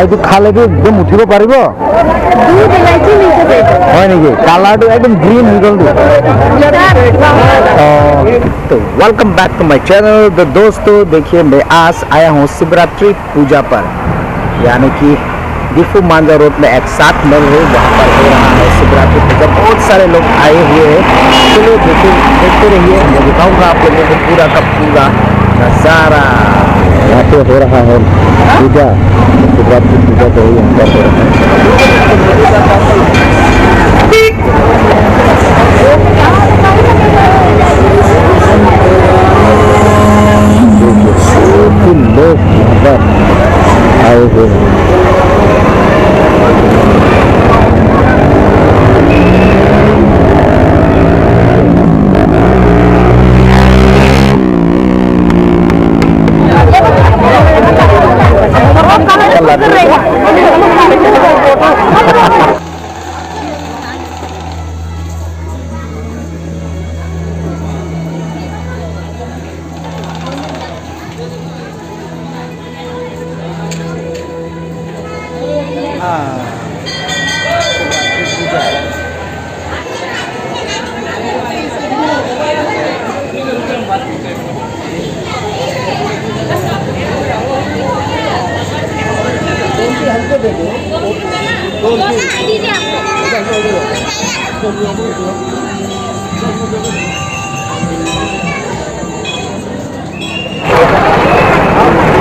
এইটো খালেদি একদম উঠিব পাৰিব হয় নেকি কালাৰটো একদম গ্ৰীন হৈ গ'ল तो welcome back to my channel. तो दोस्तों देखिए मैं आज आया हूँ शिवरात्रि पूजा पर यानी कि डिफू मांझा रोड में एक साथ मिल है वहाँ पर हो रहा है शिवरात्रि पूजा। बहुत सारे लोग आए हुए हैं। चलिए देखते रहिए मैं दिखाऊंगा आप लोगों को पूरा का पूरा नज़ारा। यहाँ पे हो रहा है पूजा शिवरात्रि पूजा तो यहाँ पर हो रहा है। लोग यहाँ पर आए हुए हैं।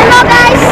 Hello guys.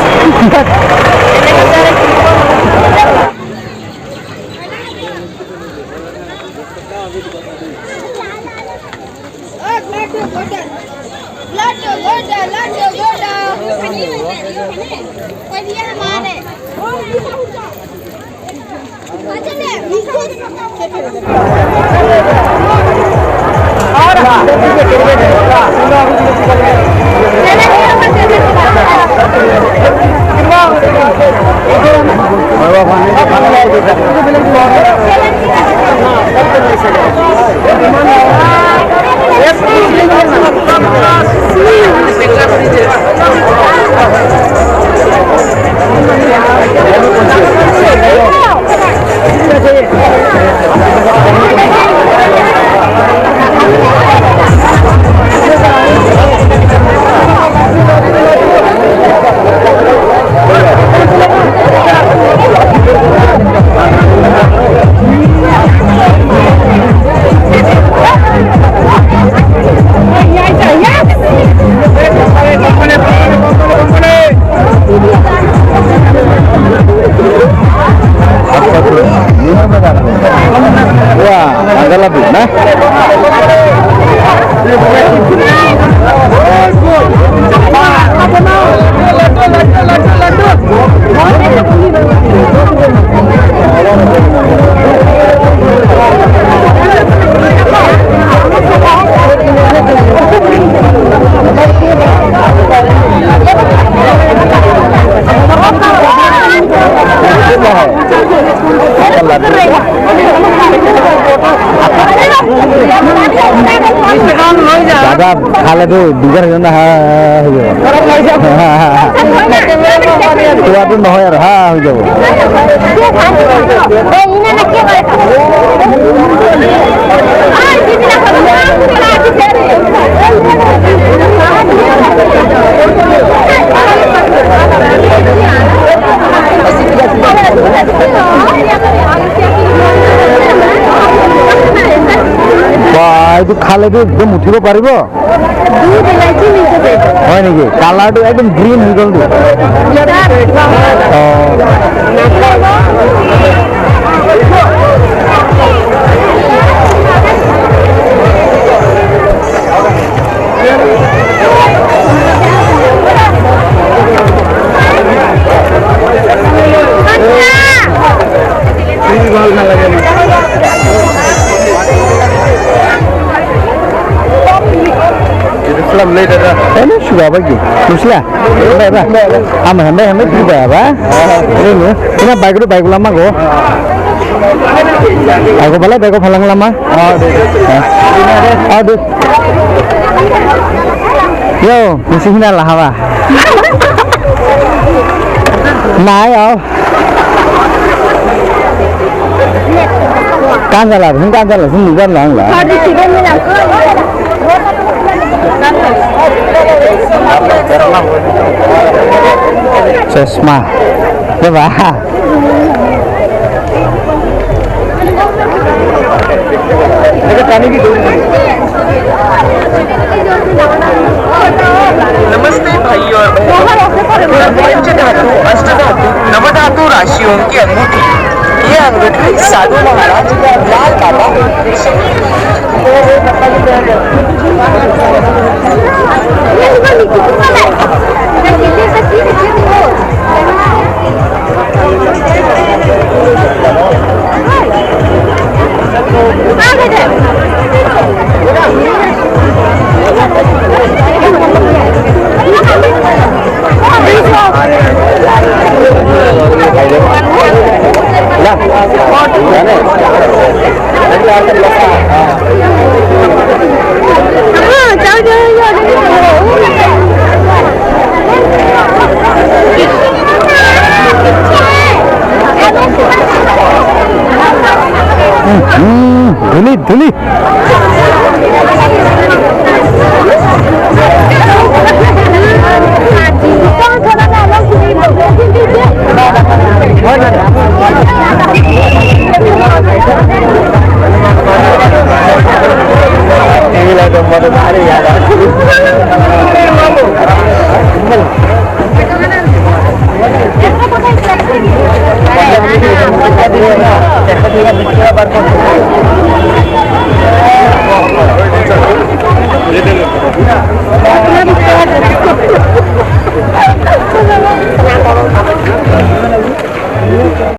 agak lebih nah दादा खाले तो दुगर जन हा हो तो तो न हो यार हा हो जाओ এইটো খালেদি একদম উঠিব পাৰিব হয় নেকি কালাৰটো একদম গ্ৰীন হৈ গ'ল ভাল নালাগে film later ini sudah bagi Musla ama hamba juga apa ini baik lama go aku balik baik palang lama aduh yo masih hina lah apa naik कांजाला नुगार लांगला चश्मा ये बा नमस्ते भाइयों और बहनों पंचधातु अष्टधातु नवधातु राशियों की अंगूठी ये अंगूठी साधु महाराज लाल बाबा धुली धुली ये